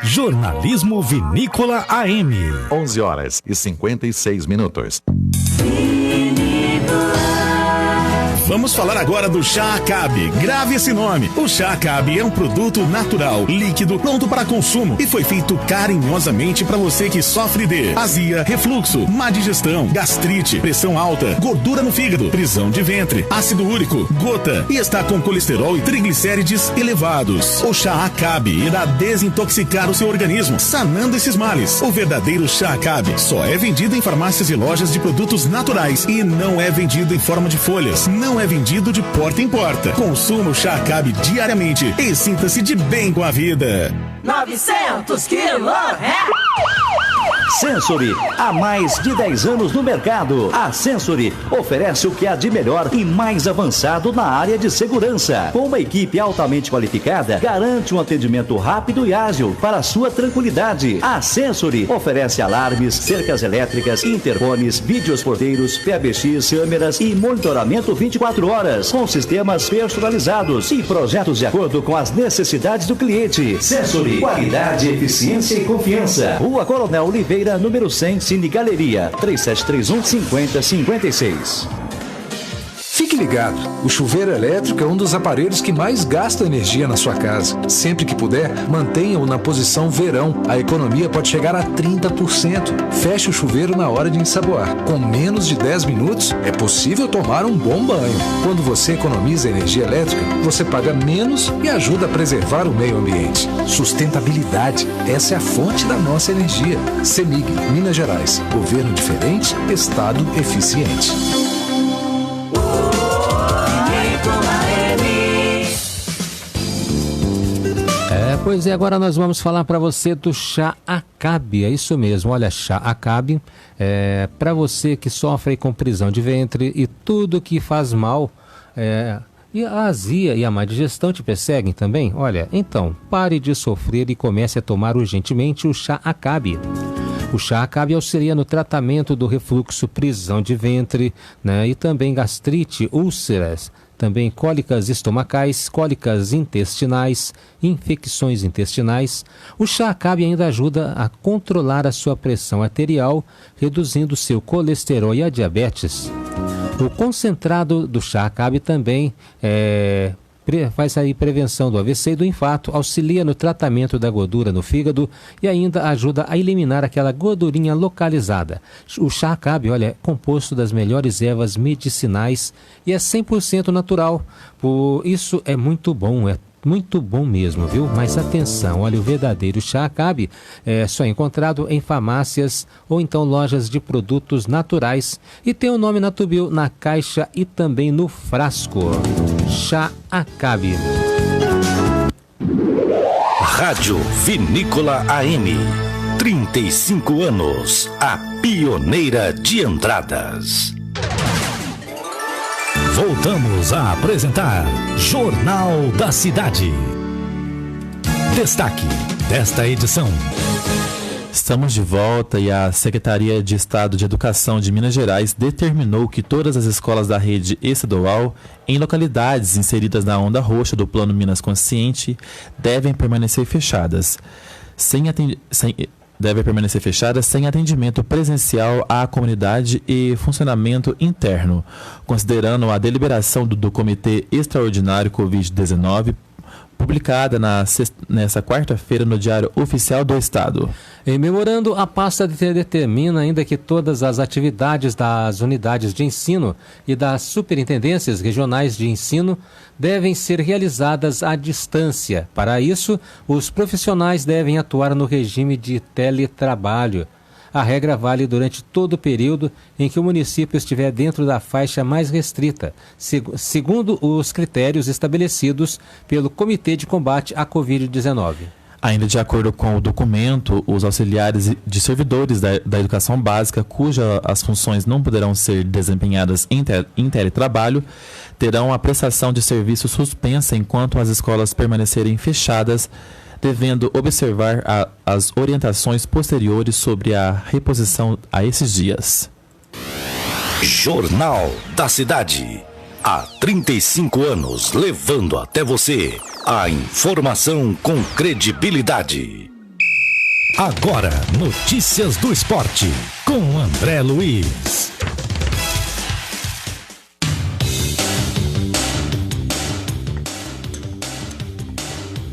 Jornalismo Vinícola AM. 11 horas e 56 minutos. Vamos falar agora do Chá Acabe. Grave esse nome. O Chá Acabe é um produto natural, líquido, pronto para consumo e foi feito carinhosamente para você que sofre de azia, refluxo, má digestão, gastrite, pressão alta, gordura no fígado, prisão de ventre, ácido úrico, gota e está com colesterol e triglicérides elevados. O Chá Acabe irá desintoxicar o seu organismo, sanando esses males. O verdadeiro Chá Acabe só é vendido em farmácias e lojas de produtos naturais e não é vendido em forma de folhas. Não é vendido de porta em porta. Consuma o Chá Acabe diariamente e sinta-se de bem com a vida. 900 quilos. Sensory, há mais de 10 anos no mercado. A Sensory oferece o que há de melhor e mais avançado na área de segurança. Com uma equipe altamente qualificada, garante um atendimento rápido e ágil para a sua tranquilidade. A Sensory oferece alarmes, cercas elétricas, interfones, vídeos porteiros, PBX, câmeras e monitoramento 24 horas, com sistemas personalizados e projetos de acordo com as necessidades do cliente. Sensory, qualidade, eficiência e confiança. Rua Coronel Oliveira, número 100, Cine Galeria, 3731-5056. Fique ligado, o chuveiro elétrico é um dos aparelhos que mais gasta energia na sua casa. Sempre que puder, mantenha-o na posição verão. A economia pode chegar a 30%. Feche o chuveiro na hora de ensaboar. Com menos de 10 minutos, é possível tomar um bom banho. Quando você economiza energia elétrica, você paga menos e ajuda a preservar o meio ambiente. Sustentabilidade, essa é a fonte da nossa energia. CEMIG, Minas Gerais. Governo diferente, Estado eficiente. Pois é, agora nós vamos falar para você do Chá Acabe, é isso mesmo, olha, Chá Acabe, para você que sofre com prisão de ventre e tudo que faz mal, e a azia e a má digestão te perseguem também, olha, então pare de sofrer e comece a tomar urgentemente o Chá Acabe. O Chá Acabe auxilia no tratamento do refluxo, prisão de ventre, né, e também gastrite, úlceras, também cólicas estomacais, cólicas intestinais, infecções intestinais. O Chá Acabe ainda ajuda a controlar a sua pressão arterial, reduzindo seu colesterol e a diabetes. O concentrado do Chá Acabe também faz aí prevenção do AVC e do infarto, auxilia no tratamento da gordura no fígado e ainda ajuda a eliminar aquela gordurinha localizada. O Chá Acabe, olha, é composto das melhores ervas medicinais e é 100% natural. Por isso é muito bom, muito bom mesmo, viu? Mas atenção, olha, o verdadeiro Chá Acabe é só encontrado em farmácias ou então lojas de produtos naturais e tem o nome na Tubil, na caixa e também no frasco. Chá Acabe. Rádio Vinícola AM. 35 anos. A pioneira de Andradas. Voltamos a apresentar Jornal da Cidade. Destaque desta edição. Estamos de volta e a Secretaria de Estado de Educação de Minas Gerais determinou que todas as escolas da rede estadual em localidades inseridas na onda roxa do Plano Minas Consciente devem permanecer fechadas, sem atendimento presencial à comunidade e funcionamento interno, considerando a deliberação do Comitê Extraordinário Covid-19, publicada nesta quarta-feira no Diário Oficial do Estado. Em memorando, a pasta determina ainda que todas as atividades das unidades de ensino e das superintendências regionais de ensino devem ser realizadas à distância. Para isso, os profissionais devem atuar no regime de teletrabalho. A regra vale durante todo o período em que o município estiver dentro da faixa mais restrita, segundo os critérios estabelecidos pelo Comitê de Combate à Covid-19. Ainda de acordo com o documento, os auxiliares de servidores da educação básica, cujas as funções não poderão ser desempenhadas em teletrabalho, terão a prestação de serviço suspensa enquanto as escolas permanecerem fechadas, devendo observar as orientações posteriores sobre a reposição a esses dias. Jornal da Cidade. Há 35 anos, levando até você a informação com credibilidade. Agora, notícias do esporte, com André Luiz.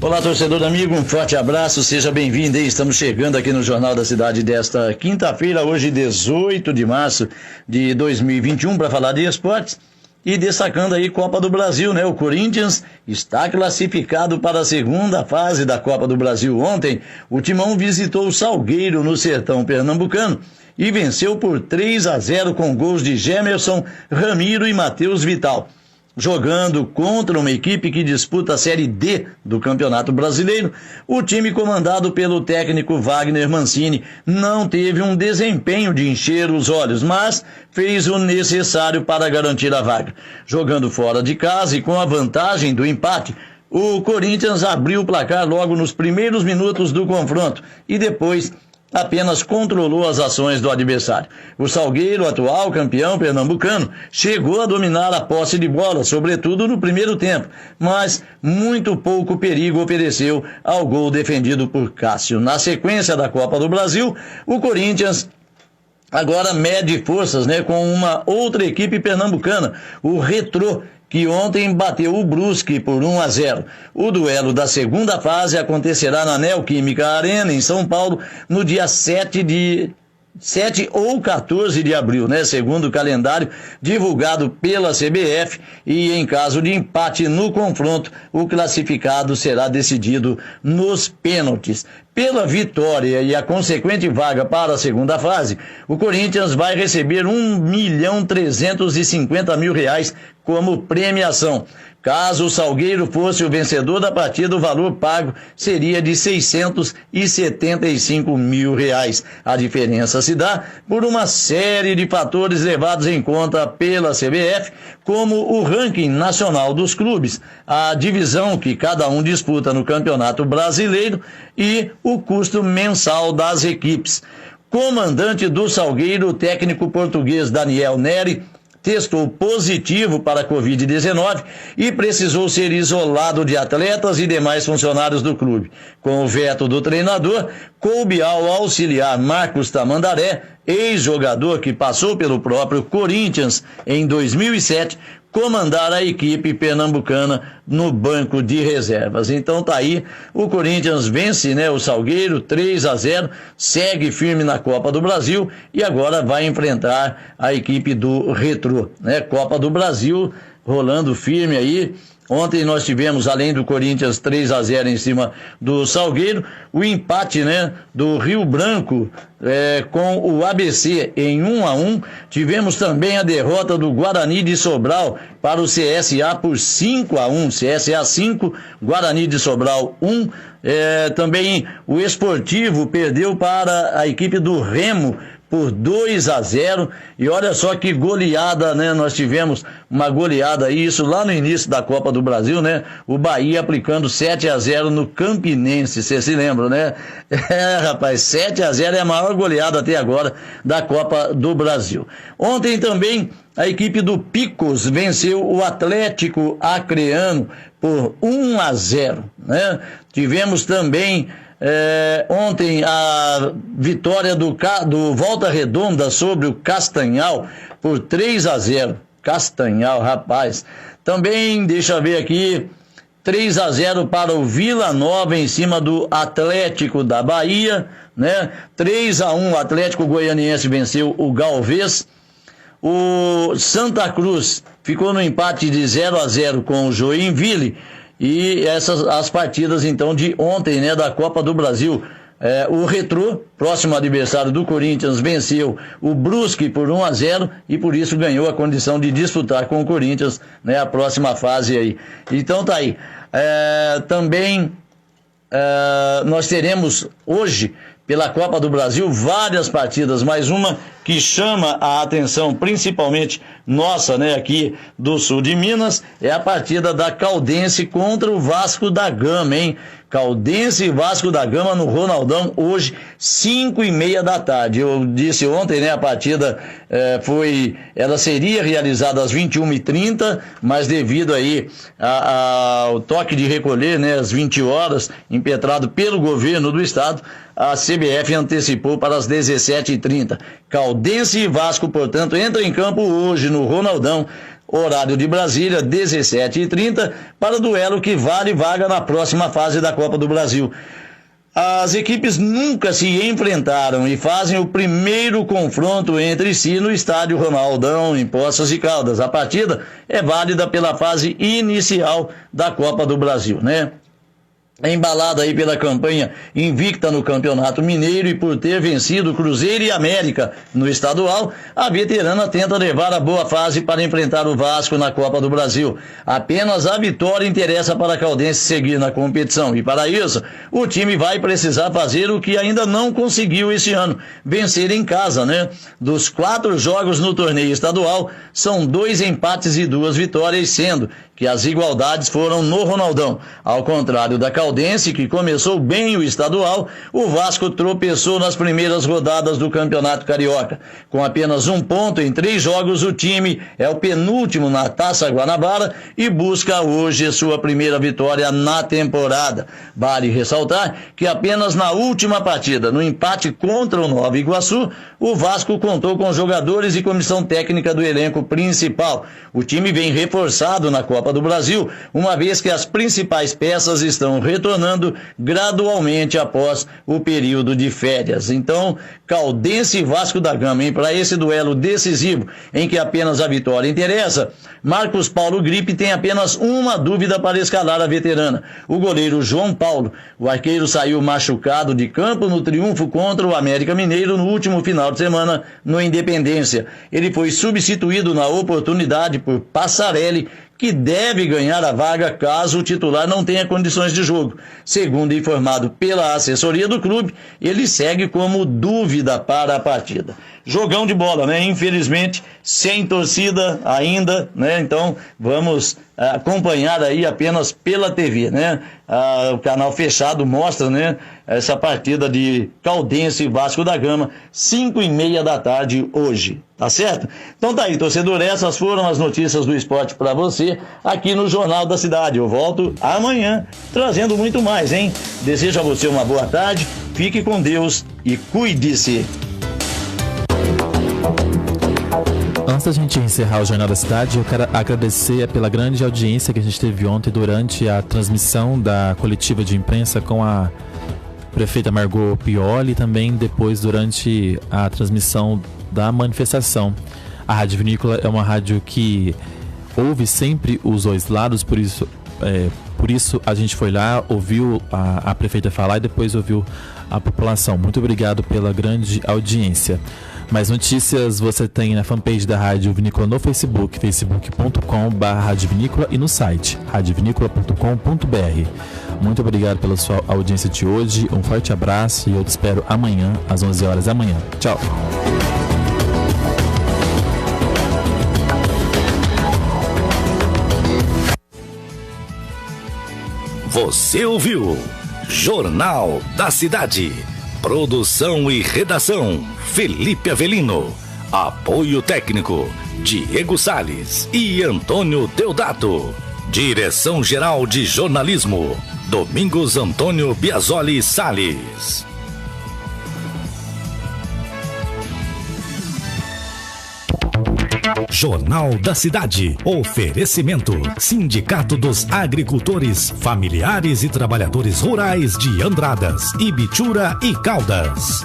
Olá, torcedor amigo, um forte abraço, seja bem-vindo. Estamos chegando aqui no Jornal da Cidade desta quinta-feira, hoje 18 de março de 2021, para falar de esportes e destacando aí Copa do Brasil, né? O Corinthians está classificado para a segunda fase da Copa do Brasil. Ontem, o Timão visitou o Salgueiro no sertão pernambucano e venceu por 3-0 com gols de Gemerson, Ramiro e Matheus Vital. Jogando contra uma equipe que disputa a Série D do Campeonato Brasileiro, o time comandado pelo técnico Wagner Mancini não teve um desempenho de encher os olhos, mas fez o necessário para garantir a vaga. Jogando fora de casa e com a vantagem do empate, o Corinthians abriu o placar logo nos primeiros minutos do confronto e depois apenas controlou as ações do adversário. O Salgueiro, atual campeão pernambucano, chegou a dominar a posse de bola, sobretudo no primeiro tempo, mas muito pouco perigo ofereceu ao gol defendido por Cássio. Na sequência da Copa do Brasil, o Corinthians agora mede forças, né, com uma outra equipe pernambucana, o Retrô, que ontem bateu o Brusque por 1-0. O duelo da segunda fase acontecerá na Neoquímica Arena, em São Paulo, no dia 7 ou 14 de abril, né? Segundo o calendário divulgado pela CBF, e em caso de empate no confronto, o classificado será decidido nos pênaltis. Pela vitória e a consequente vaga para a segunda fase, o Corinthians vai receber R$1.350.000 como premiação. Caso o Salgueiro fosse o vencedor da partida, o valor pago seria de R$675.000. A diferença se dá por uma série de fatores levados em conta pela CBF, como o ranking nacional dos clubes, a divisão que cada um disputa no Campeonato Brasileiro e o custo mensal das equipes. Comandante do Salgueiro, o técnico português Daniel Neri, testou positivo para a Covid-19 e precisou ser isolado de atletas e demais funcionários do clube. Com o veto do treinador, coube ao auxiliar Marcos Tamandaré, ex-jogador que passou pelo próprio Corinthians em 2007, comandar a equipe pernambucana no banco de reservas. Então tá aí, o Corinthians vence, né, o Salgueiro 3-0, segue firme na Copa do Brasil e agora vai enfrentar a equipe do Retrô, né? Copa do Brasil rolando firme aí. Ontem nós tivemos, além do Corinthians 3-0 em cima do Salgueiro, o empate, né, do Rio Branco com o ABC em 1-1. Tivemos também a derrota do Guarani de Sobral para o CSA por 5-1. CSA 5, Guarani de Sobral 1. Também o Esportivo perdeu para a equipe do Remo por 2-0, e olha só que goleada, né? Nós tivemos uma goleada, isso lá no início da Copa do Brasil, né? O Bahia aplicando 7-0 no Campinense, vocês se lembram, né? Rapaz, 7-0 é a maior goleada até agora da Copa do Brasil. Ontem também a equipe do Picos venceu o Atlético Acreano por 1-0, né? Tivemos também ontem a vitória do Volta Redonda sobre o Castanhal por 3-0. Castanhal, rapaz. Também, deixa eu ver aqui, 3-0 para o Vila Nova em cima do Atlético da Bahia, né? 3-1, o Atlético Goianiense venceu o Galvez. O Santa Cruz ficou no empate de 0-0 com o Joinville. E essas as partidas então de ontem, né, da Copa do Brasil. O Retrô, próximo adversário do Corinthians, venceu o Brusque por 1-0 e por isso ganhou a condição de disputar com o Corinthians, né, a próxima fase aí. Então tá aí. Também nós teremos hoje, pela Copa do Brasil, várias partidas, mas uma que chama a atenção, principalmente nossa, né, aqui do sul de Minas, é a partida da Caldense contra o Vasco da Gama, hein? Caldense e Vasco da Gama no Ronaldão, hoje, 5h30 da tarde. Eu disse ontem, né, a partida ela seria realizada às 21h30, mas devido aí ao toque de recolher, né, às 20 horas, impetrado pelo governo do estado, a CBF antecipou para as 17h30. Caldense e Vasco, portanto, entram em campo hoje no Ronaldão, horário de Brasília, 17h30, para o duelo que vale vaga na próxima fase da Copa do Brasil. As equipes nunca se enfrentaram e fazem o primeiro confronto entre si no estádio Ronaldão, em Poços de Caldas. A partida é válida pela fase inicial da Copa do Brasil, né? Embalada aí pela campanha invicta no Campeonato Mineiro e por ter vencido Cruzeiro e América no estadual, a veterana tenta levar a boa fase para enfrentar o Vasco na Copa do Brasil. Apenas a vitória interessa para a Caldense seguir na competição e para isso o time vai precisar fazer o que ainda não conseguiu esse ano, vencer em casa, né? Dos 4 jogos no torneio estadual, são 2 empates e 2 vitórias, sendo que as igualdades foram no Ronaldão. Ao contrário da Caldense, que começou bem o estadual, o Vasco tropeçou nas primeiras rodadas do Campeonato Carioca. Com apenas 1 ponto em 3 jogos, o time é o penúltimo na Taça Guanabara e busca hoje sua primeira vitória na temporada. Vale ressaltar que apenas na última partida, no empate contra o Nova Iguaçu, o Vasco contou com jogadores e comissão técnica do elenco principal. O time vem reforçado na Copa do Brasil, uma vez que as principais peças estão retornando gradualmente após o período de férias. Então, Caldense e Vasco da Gama, hein? Para esse duelo decisivo, em que apenas a vitória interessa, Marcos Paulo Gripe tem apenas uma dúvida para escalar a veterana: o goleiro João Paulo. O arqueiro saiu machucado de campo no triunfo contra o América Mineiro no último final de semana no Independência. Ele foi substituído na oportunidade por Passarelli, que deve ganhar a vaga caso o titular não tenha condições de jogo. Segundo informado pela assessoria do clube, ele segue como dúvida para a partida. Jogão de bola, né? Infelizmente, sem torcida ainda, né? Então, vamos acompanhar aí apenas pela TV, né? O canal fechado mostra, né, essa partida de Caldense e Vasco da Gama, 5h30 da tarde hoje, tá certo? Então tá aí, torcedor, essas foram as notícias do esporte para você aqui no Jornal da Cidade. Eu volto amanhã trazendo muito mais, hein? Desejo a você uma boa tarde, fique com Deus e cuide-se. Antes da gente encerrar o Jornal da Cidade, eu quero agradecer pela grande audiência que a gente teve ontem durante a transmissão da coletiva de imprensa com a prefeita Margot Pioli e também depois durante a transmissão da manifestação. A Rádio Vinícola é uma rádio que ouve sempre os dois lados, por isso a gente foi lá, ouviu a prefeita falar e depois ouviu a população. Muito obrigado pela grande audiência. Mais notícias você tem na fanpage da Rádio Vinícola no Facebook, facebook.com/radiovinícola e no site radiovinícola.com.br. Muito obrigado pela sua audiência de hoje, um forte abraço e eu te espero amanhã às 11 horas da manhã. Tchau! Você ouviu Jornal da Cidade. Produção e redação: Felipe Avelino. Apoio técnico: Diego Salles e Antônio Deodato. Direção-geral de jornalismo: Domingos Antônio Biasoli Salles. Jornal da Cidade. Oferecimento: Sindicato dos Agricultores, Familiares e Trabalhadores Rurais de Andradas, Ibitura e Caldas.